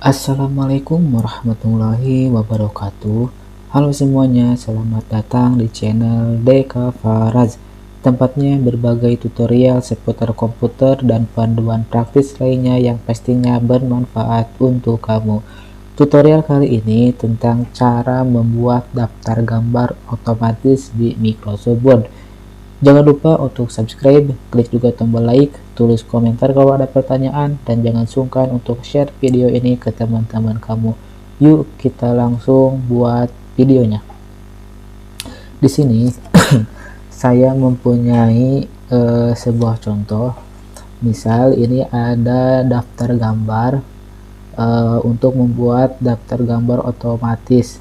Assalamualaikum warahmatullahi wabarakatuh. Halo semuanya, selamat datang di channel Deka Faraz. Tempatnya berbagai tutorial seputar komputer dan panduan praktis lainnya yang pastinya bermanfaat untuk kamu. Tutorial kali ini tentang cara membuat daftar gambar otomatis di Microsoft Word. Jangan lupa untuk subscribe, klik juga tombol like, tulis komentar kalau ada pertanyaan, dan jangan sungkan untuk share video ini ke teman-teman kamu. Yuk kita langsung buat videonya. Di sini saya mempunyai sebuah contoh. Misal ini ada daftar gambar untuk membuat daftar gambar otomatis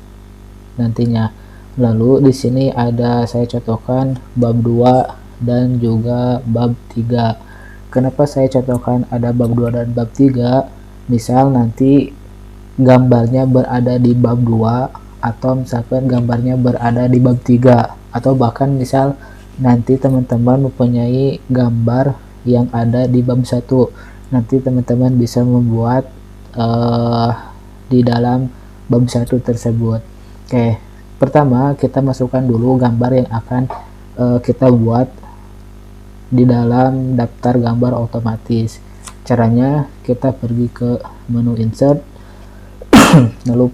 nantinya. Lalu di sini ada saya contohkan bab 2 dan juga bab 3. Kenapa saya contohkan ada bab 2 dan bab 3? Misal nanti gambarnya berada di bab 2 atau misalkan gambarnya berada di bab 3, atau bahkan misal nanti teman-teman mempunyai gambar yang ada di bab 1. Nanti teman-teman bisa membuat di dalam bab 1 tersebut. Oke, pertama kita masukkan dulu gambar yang akan kita buat di dalam daftar gambar otomatis. Caranya kita pergi ke menu insert lalu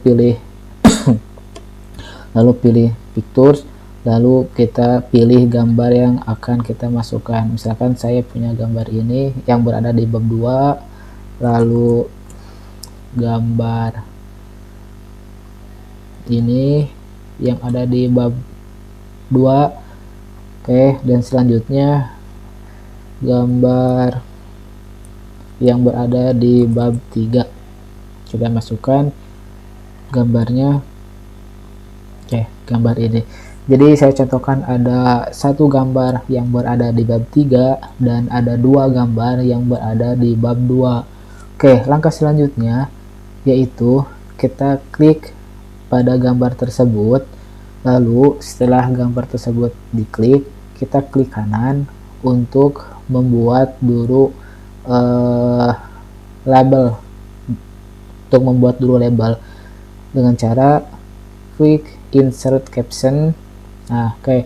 pilih pictures, lalu kita pilih gambar yang akan kita masukkan. Misalkan saya punya gambar ini yang berada di bab 2, lalu gambar ini yang ada di bab 2. Oke, dan selanjutnya gambar yang berada di bab 3 kita masukkan gambarnya. Oke, gambar ini. Jadi saya contohkan ada satu gambar yang berada di bab 3 dan ada dua gambar yang berada di bab 2. Oke, langkah selanjutnya yaitu kita klik pada gambar tersebut. Lalu setelah gambar tersebut diklik, kita klik kanan untuk membuat dulu label. Untuk membuat dulu label dengan cara klik insert caption. Nah, oke.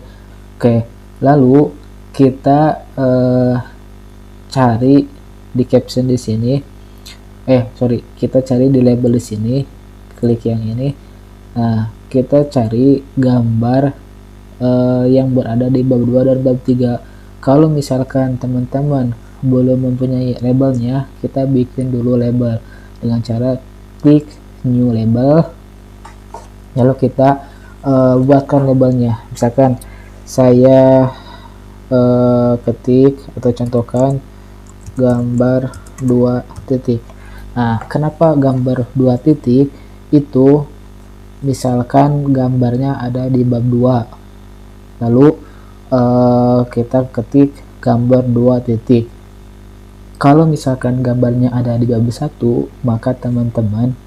Lalu kita cari di caption di sini. Kita cari di label di sini. Klik yang ini. Nah, kita cari gambar yang berada di bab 2 dan bab 3. Kalau misalkan teman-teman belum mempunyai labelnya, kita bikin dulu label dengan cara klik new label. Lalu kita buatkan labelnya. Misalkan saya ketik atau contohkan gambar 2 titik. Nah, kenapa gambar 2 titik? Itu misalkan gambarnya ada di bab 2, lalu kita ketik gambar 2 titik. Kalau misalkan gambarnya ada di bab 1, maka teman-teman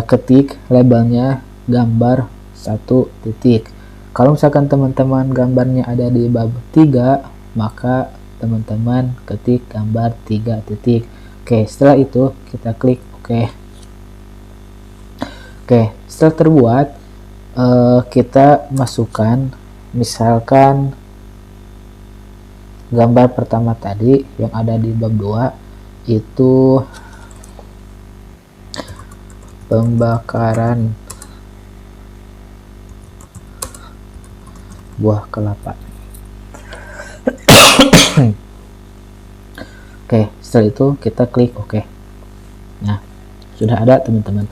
ketik labelnya gambar 1 titik. Kalau misalkan teman-teman gambarnya ada di bab 3, maka teman-teman ketik gambar 3 titik. Oke, setelah itu kita klik oke. Oke, setelah terbuat, kita masukkan misalkan gambar pertama tadi yang ada di bab 2 itu pembakaran buah kelapa. Oke, setelah itu kita klik oke. Nah, sudah ada teman-teman.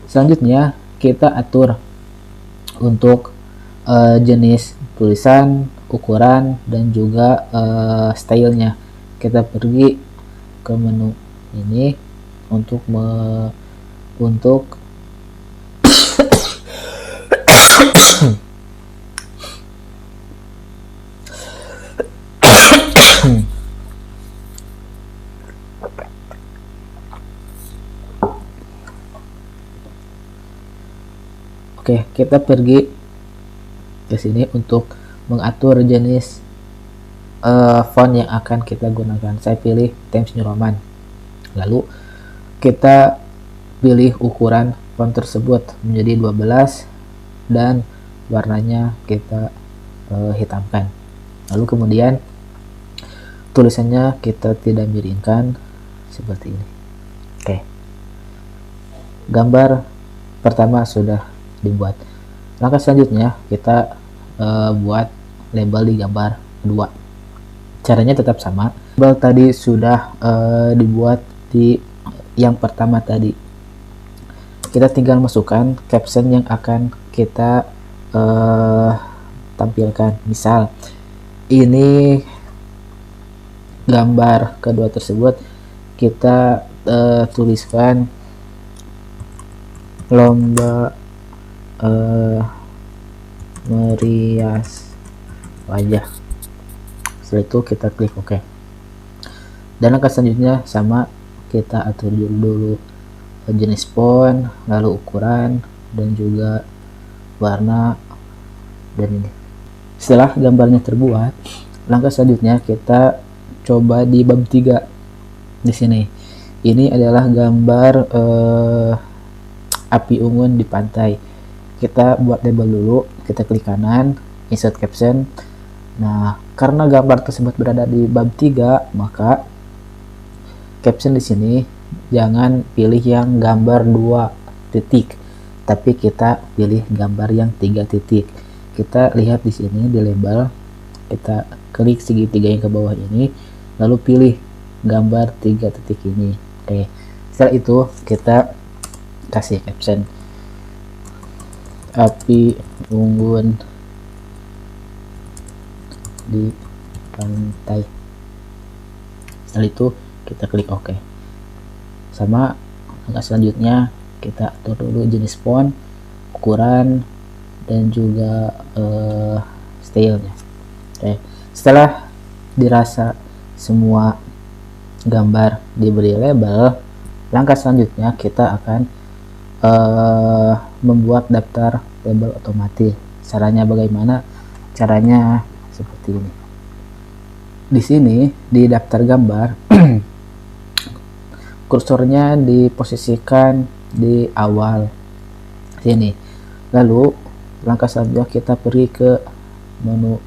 Selanjutnya kita atur untuk jenis tulisan, ukuran, dan juga stylenya. Kita pergi ke menu ini untuk Oke, kita pergi ke sini untuk mengatur jenis font yang akan kita gunakan. Saya pilih Times New Roman. Lalu kita pilih ukuran font tersebut menjadi 12 dan warnanya kita hitamkan. Lalu kemudian tulisannya kita tidak miringkan seperti ini. Oke, gambar pertama sudah dibuat. Langkah selanjutnya kita buat label di gambar kedua. Caranya tetap sama. Label tadi sudah dibuat di yang pertama tadi. Kita tinggal masukkan caption yang akan kita tampilkan. Misal ini gambar kedua tersebut kita tuliskan lomba merias wajah. Setelah itu kita klik OK. Dan langkah selanjutnya sama, kita atur dulu jenis font, lalu ukuran, dan juga warna, dan ini. Setelah gambarnya terbuat, langkah selanjutnya kita coba di bab 3 di sini. Ini adalah gambar api unggun di pantai. Kita buat label dulu, kita klik kanan, insert caption. Nah, karena gambar tersebut berada di bab 3, maka caption di sini jangan pilih yang gambar 2 titik, tapi kita pilih gambar yang 3 titik. Kita lihat di sini di label, kita klik segitiga yang ke bawah ini, lalu pilih gambar 3 titik ini. Oke, setelah itu kita kasih caption api unggun di pantai. Setelah itu kita klik OK. Sama langkah selanjutnya kita atur dulu jenis font, ukuran, dan juga stylenya. Oke, setelah dirasa semua gambar diberi label, langkah selanjutnya kita akan membuat daftar label otomatis. Caranya bagaimana? Caranya seperti ini. Di sini di daftar gambar kursornya diposisikan di awal sini. Lalu langkah selanjutnya kita pergi ke menu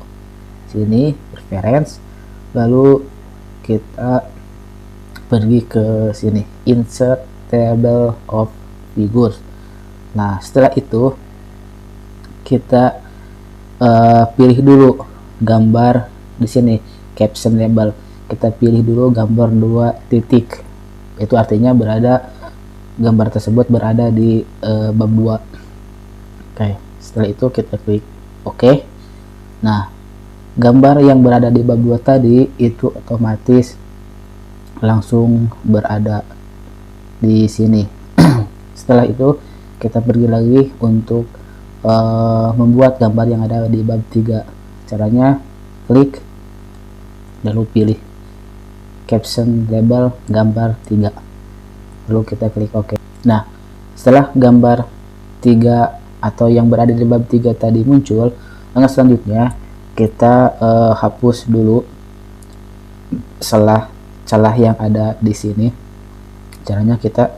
sini, preference, lalu kita pergi ke sini, insert table of figures. Nah, setelah itu kita pilih dulu gambar di sini, caption label. Kita pilih dulu gambar 2 titik. Itu artinya gambar tersebut berada di bab 2. Oke, setelah itu kita klik OK. Nah, gambar yang berada di bab 2 tadi itu otomatis langsung berada di sini. Setelah itu kita pergi lagi untuk membuat gambar yang ada di bab 3. Caranya klik lalu pilih caption label gambar 3, lalu kita klik OK. Nah, setelah gambar 3 atau yang berada di bab 3 tadi muncul, langkah selanjutnya kita hapus dulu celah yang ada di sini. Caranya kita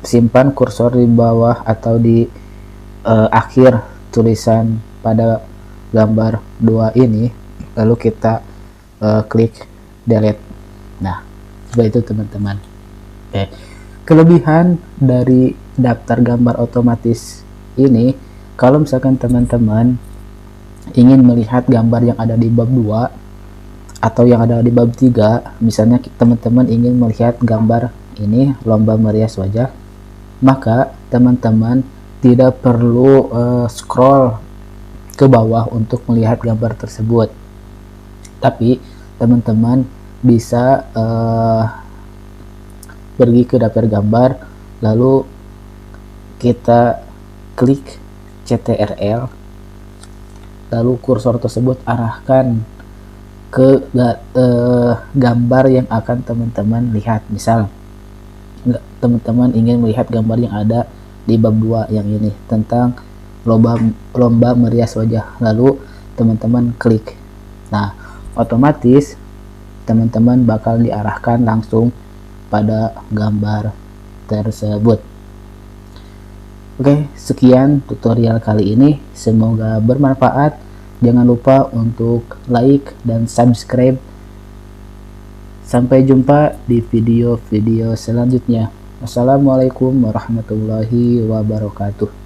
simpan kursor di bawah atau di akhir tulisan pada gambar 2 ini, lalu kita klik delete. Nah, seperti itu teman-teman. Oke, kelebihan dari daftar gambar otomatis ini, kalau misalkan teman-teman ingin melihat gambar yang ada di bab 2 atau yang ada di bab 3, misalnya teman-teman ingin melihat gambar ini lomba merias wajah, maka teman-teman tidak perlu scroll ke bawah untuk melihat gambar tersebut, tapi teman-teman bisa pergi ke daftar gambar, lalu kita klik CTRL, lalu kursor tersebut arahkan ke gambar yang akan teman-teman lihat. Misal teman-teman ingin melihat gambar yang ada di bab 2 yang ini tentang lomba merias wajah, lalu teman-teman klik. Nah, otomatis teman-teman bakal diarahkan langsung pada gambar tersebut. Oke, sekian tutorial kali ini, semoga bermanfaat. Jangan lupa untuk like dan subscribe. Sampai jumpa di video-video selanjutnya. Wassalamualaikum warahmatullahi wabarakatuh.